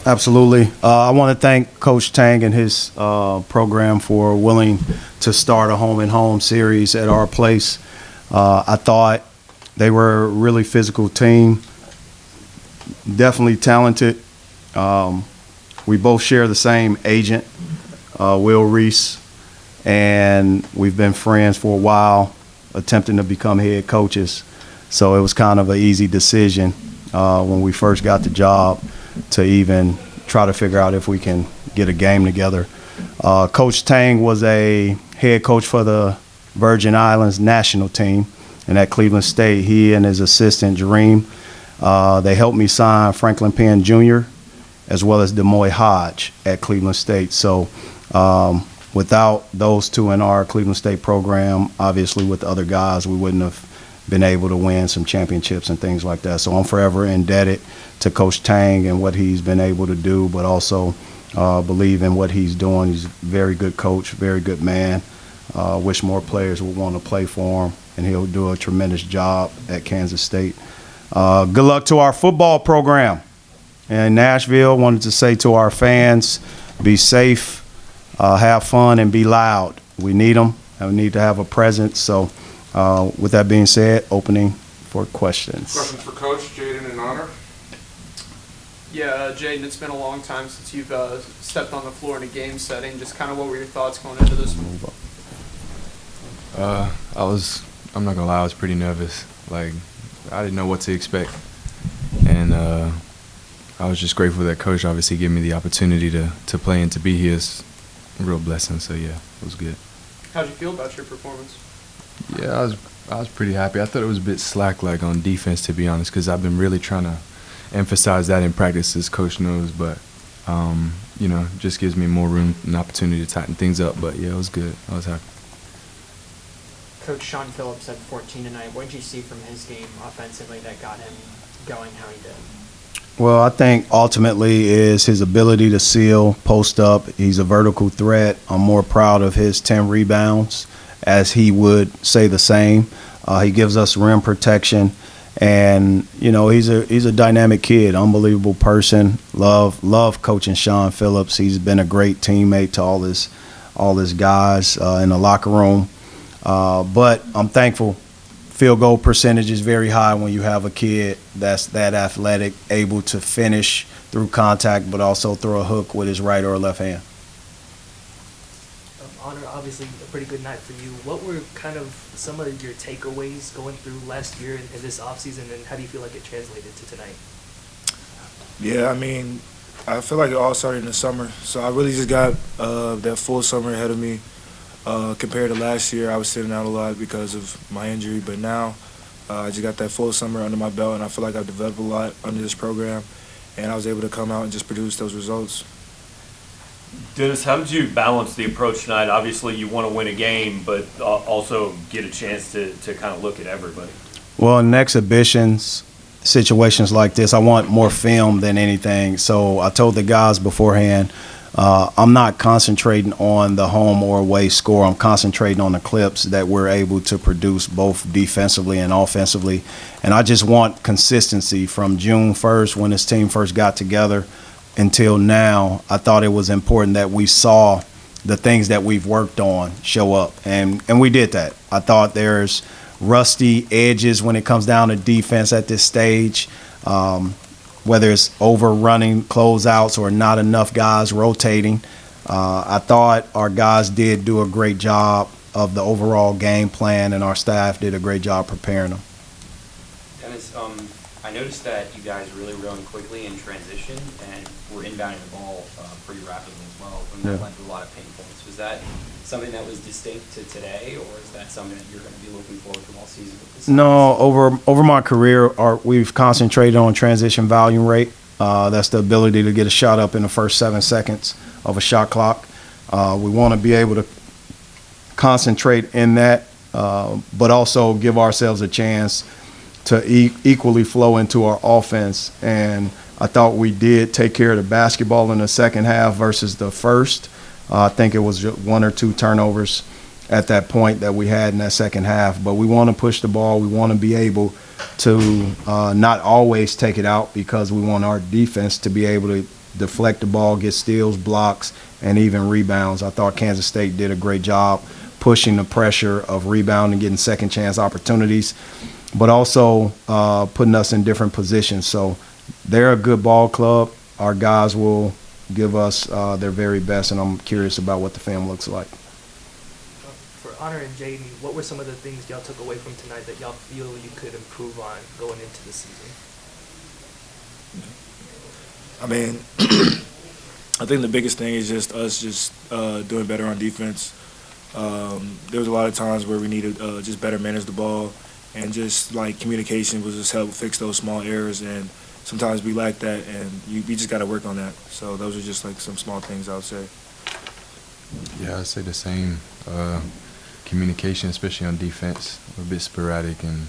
Absolutely. I want to thank Coach Tang and his program for willing to start a home-and-home series at our place. I thought they were a really physical team, definitely talented. We both share the same agent, Will Reese, and we've been friends for a while, attempting to become head coaches. So it was kind of an easy decision when we first got the job to even try to figure out if we can get a game together. Coach Tang was a head coach for the Virgin Islands national team, and at Cleveland State, he and his assistant, Jareem, they helped me sign Franklin Penn Jr. as well as Demoy Hodge at Cleveland State. So without those two in our Cleveland State program, obviously with the other guys, we wouldn't have been able to win some championships and things like that. So I'm forever indebted to Coach Tang and what he's been able to do, but also believe in what he's doing. He's a very good coach, very good man. Wish more players would want to play for him, and he'll do a tremendous job at Kansas State. Good luck to our football program in Nashville. Wanted to say to our fans, be safe, have fun, and be loud. We need them, and we need to have a presence. So with that being said, opening for questions. Questions for Coach, Jayden and Annor? Yeah, Jayden, it's been a long time since you've stepped on the floor in a game setting. Just kind of what were your thoughts going into this one? I'm not gonna lie, I was pretty nervous. Like, I didn't know what to expect. And I was just grateful that Coach obviously gave me the opportunity to play and to be here. It's a real blessing, so yeah, it was good. How'd you feel about your performance? Yeah, I was pretty happy. I thought it was a bit slack, like, on defense, to be honest, because I've been really trying to emphasize that in practice, as Coach knows. But, you know, just gives me more room and opportunity to tighten things up. But, yeah, it was good. I was happy. Coach Sean Phillips had 14 tonight. What did you see from his game offensively that got him going how he did? Well, I think ultimately is his ability to seal, post up. He's a vertical threat. I'm more proud of his 10 rebounds, as he would say the same. He gives us rim protection, and you know he's a dynamic kid, unbelievable person. Love coaching Sean Phillips. He's been a great teammate to all his guys in the locker room. But I'm thankful. Field goal percentage is very high when you have a kid that's that athletic, able to finish through contact, but also throw a hook with his right or left hand. Annor, obviously a pretty good night for you. What were kind of some of your takeaways going through last year and this offseason, and how do you feel like it translated to tonight? Yeah, I mean, I feel like it all started in the summer. So I really just got that full summer ahead of me. Compared to last year, I was sitting out a lot because of my injury, but now I just got that full summer under my belt, and I feel like I've developed a lot under this program, and I was able to come out and just produce those results. Dennis, how did you balance the approach tonight? Obviously, you want to win a game, but also get a chance to kind of look at everybody. Well, in exhibitions, situations like this, I want more film than anything. So I told the guys beforehand, I'm not concentrating on the home or away score. I'm concentrating on the clips that we're able to produce both defensively and offensively. And I just want consistency from June 1st when this team first got together until now. I thought it was important that we saw the things that we've worked on show up. And we did that. I thought there's rusty edges when it comes down to defense at this stage. Whether it's overrunning closeouts or not enough guys rotating. I thought our guys did do a great job of the overall game plan, and our staff did a great job preparing them. Dennis, I noticed that you guys really run quickly in transition and were inbounding the ball pretty rapidly as well, and that led to a lot of pain points. Was that something that was distinct to today, or is that something that you're going to be looking forward to all season with this? No, over my career, we've concentrated on transition volume rate. That's the ability to get a shot up in the first 7 seconds of a shot clock. We want to be able to concentrate in that, but also give ourselves a chance to equally flow into our offense. And I thought we did take care of the basketball in the second half versus the first. I think it was just 1 or 2 turnovers at that point that we had in that second half. But we want to push the ball. We want to be able to not always take it out, because we want our defense to be able to deflect the ball, get steals, blocks, and even rebounds. I thought Kansas State did a great job pushing the pressure of rebounding, getting second chance opportunities, but also putting us in different positions. So they're a good ball club. Our guys will give us their very best, and I'm curious about what the film looks like. For Annor and Jayden, what were some of the things y'all took away from tonight that y'all feel you could improve on going into the season? I mean, I think the biggest thing is just us doing better on defense. There was a lot of times where we needed just better manage the ball, and just like communication was just help fix those small errors, and sometimes we lack that, and we just got to work on that. So those are just like some small things I would say. Yeah, I'd say the same. Communication, especially on defense, a bit sporadic and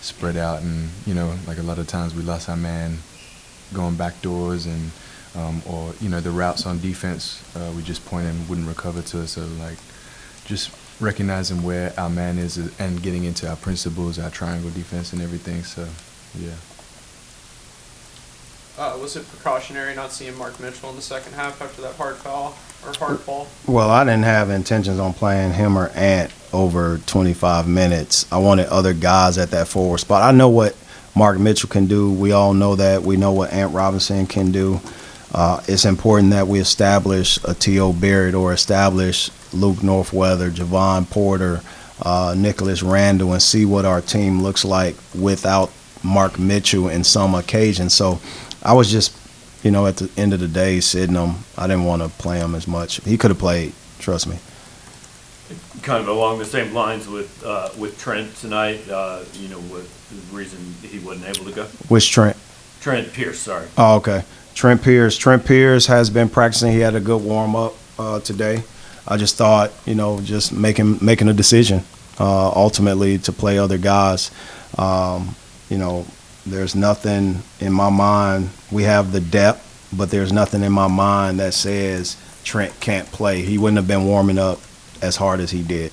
spread out, and like a lot of times we lost our man going back doors, and or the routes on defense we just point and wouldn't recover to us. So like just recognizing where our man is and getting into our principles, our triangle defense and everything. So yeah. Was it precautionary not seeing Mark Mitchell in the second half after that hard foul or hard fall? Well, I didn't have intentions on playing him or Ant over 25 minutes. I wanted other guys at that forward spot. I know what Mark Mitchell can do. We all know that. We know what Ant Robinson can do. It's important that we establish a T.O. Barrett or establish Luke Northweather, Javon Porter, Nicholas Randle, and see what our team looks like without Mark Mitchell in some occasions. So I was just, at the end of the day, sitting him. I didn't want to play him as much. He could have played, trust me. Kind of along the same lines with Trent tonight, what the reason he wasn't able to go? Which Trent? Trent Pierce, sorry. Oh, okay. Trent Pierce has been practicing. He had a good warm-up today. I just thought, just making a decision ultimately to play other guys. There's nothing in my mind. We have the depth, but there's nothing in my mind that says Trent can't play. He wouldn't have been warming up as hard as he did.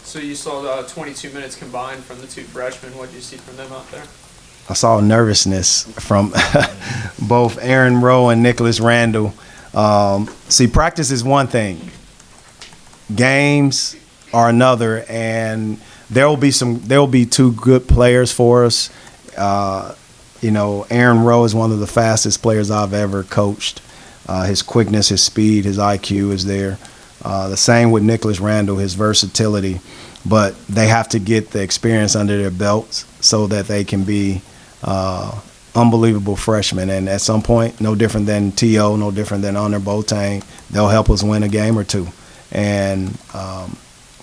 So you saw 22 minutes combined from the two freshmen. What did you see from them out there? I saw nervousness from both Aaron Rowe and Nicholas Randle. See, practice is one thing. Games are another, and there will be two good players for us. Aaron Rowe is one of the fastest players I've ever coached. His quickness, his speed, his IQ is there. The same with Nicholas Randle, his versatility. But they have to get the experience under their belts so that they can be unbelievable freshmen. And at some point, no different than T.O., no different than Annor Boateng, they'll help us win a game or two. And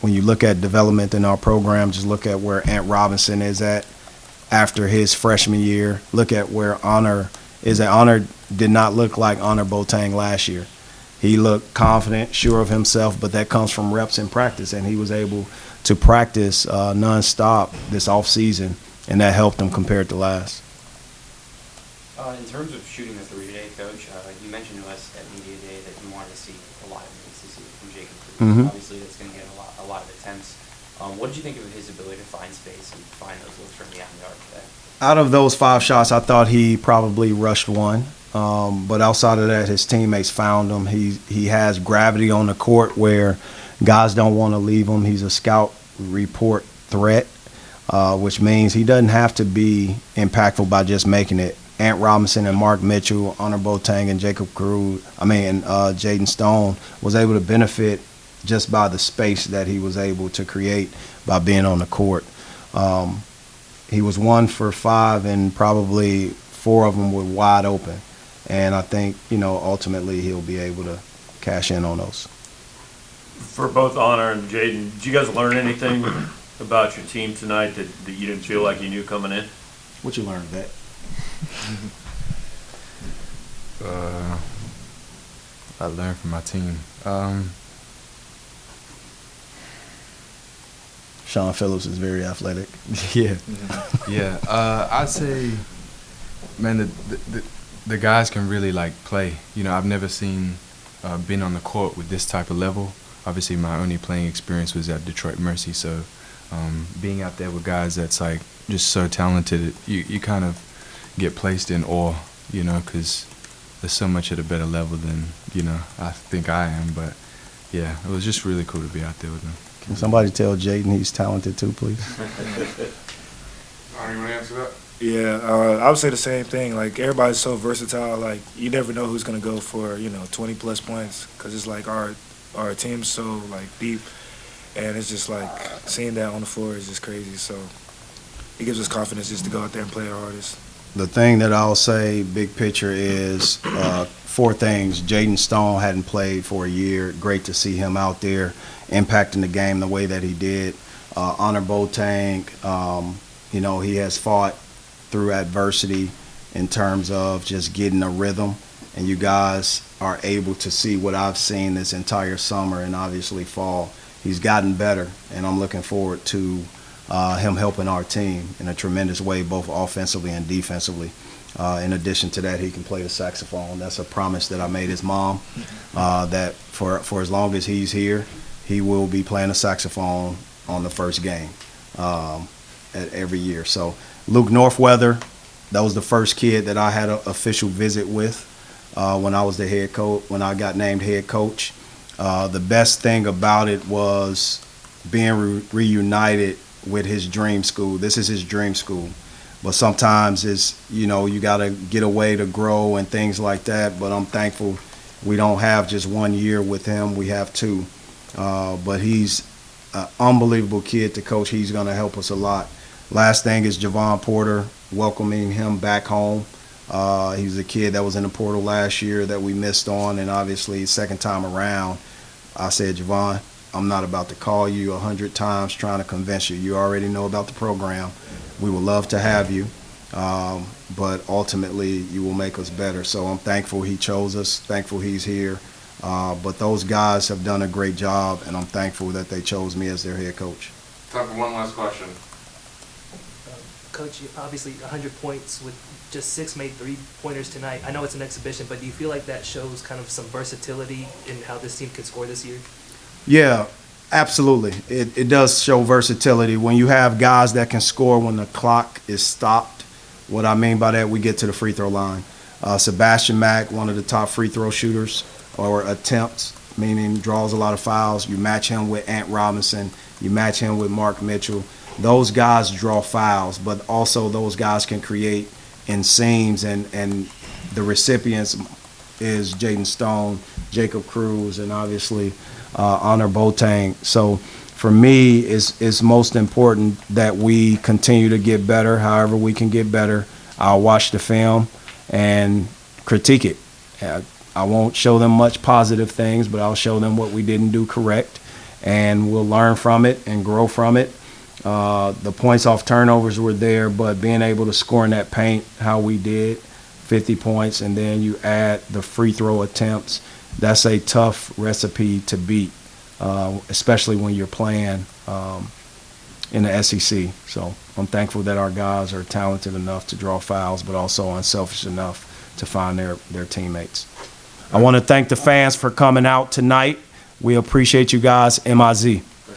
when you look at development in our program, just look at where Ant Robinson is at after his freshman year. Look at where Annor is at. Annor did not look like Annor Boateng last year. He looked confident, sure of himself, but that comes from reps in practice, and he was able to practice nonstop this offseason, and that helped him compared to last. In terms of shooting the three today, Coach, you mentioned to us at Media Day that you wanted to see a lot of minutes this season from Jacob Cruz. Mm-hmm. Obviously, that's going to get a lot of attempts. What did you think of his ability to find space and find those looks from the yard today? Out of those 5 shots, I thought he probably rushed one. But outside of that, his teammates found him. He has gravity on the court where guys don't want to leave him. He's a scout report threat, which means he doesn't have to be impactful by just making it. Ant Robinson and Mark Mitchell, Annor Boateng, and Jayden Stone was able to benefit just by the space that he was able to create by being on the court. He was 1 for 5, and probably 4 of them were wide open. And I think, ultimately he'll be able to cash in on those. For both Annor and Jayden, did you guys learn anything about your team tonight that you didn't feel like you knew coming in? What you learned, Vet? I learned from my team. Sean Phillips is very athletic. Yeah. I'd say, man, the guys can really play. I've never been on the court with this type of level. Obviously, my only playing experience was at Detroit Mercy. So, being out there with guys that's just so talented, you kind of get placed in awe you know, because they're so much at a better level than, you know, I think I am. But, yeah, it was just really cool to be out there with them. Can somebody tell Jayden he's talented too, please? Annor, you want to answer that? Yeah, I would say the same thing. Like, everybody's so versatile. Like, you never know who's going to go for, 20-plus points because it's like our team's so, like, deep. And it's just like seeing that on the floor is just crazy. So it gives us confidence just to go out there and play our hardest. The thing that I'll say, big picture, is 4 things. Jayden Stone hadn't played for a year. Great to see him out there impacting the game the way that he did. Annor Boateng, he has fought through adversity in terms of just getting a rhythm. And you guys are able to see what I've seen this entire summer and obviously fall. He's gotten better, and I'm looking forward to him helping our team in a tremendous way, both offensively and defensively. In addition to that, he can play the saxophone. That's a promise that I made his mom, that for as long as he's here, he will be playing the saxophone on the first game at every year. So Luke Northweather, that was the first kid that I had an official visit with when I was the head coach, when I got named head coach. The best thing about it was being reunited with his dream school. This is his dream school. But sometimes it's, you got to get away to grow and things like that. But I'm thankful we don't have just 1 year with him. We have 2. But he's an unbelievable kid to coach. He's going to help us a lot. Last thing is Javon Porter, welcoming him back home. He's a kid that was in the portal last year that we missed on, and obviously second time around, I said, Javon, I'm not about to call you 100 times trying to convince you. You already know about the program. We would love to have you, but ultimately you will make us better. So I'm thankful he chose us, thankful he's here. But those guys have done a great job, and I'm thankful that they chose me as their head coach. Time for one last question. Coach, obviously 100 points with just 6 made 3-pointers tonight. I know it's an exhibition, but do you feel like that shows kind of some versatility in how this team can score this year? Yeah, absolutely. It does show versatility. When you have guys that can score when the clock is stopped, what I mean by that, we get to the free throw line. Sebastian Mack, one of the top free throw shooters, or attempts, meaning draws a lot of fouls. You match him with Ant Robinson. You match him with Mark Mitchell. Those guys draw fouls, but also those guys can create in seams, and the recipients is Jayden Stone, Jacob Cruz, and obviously Annor Boateng. So for me, it's most important that we continue to get better, however we can get better. I'll watch the film and critique it. I won't show them much positive things, but I'll show them what we didn't do correct, and we'll learn from it and grow from it. The points off turnovers were there, but being able to score in that paint how we did, 50 points, and then you add the free throw attempts, that's a tough recipe to beat, especially when you're playing in the SEC. So I'm thankful that our guys are talented enough to draw fouls, but also unselfish enough to find their teammates. I want to thank the fans for coming out tonight. We appreciate you guys. MIZ.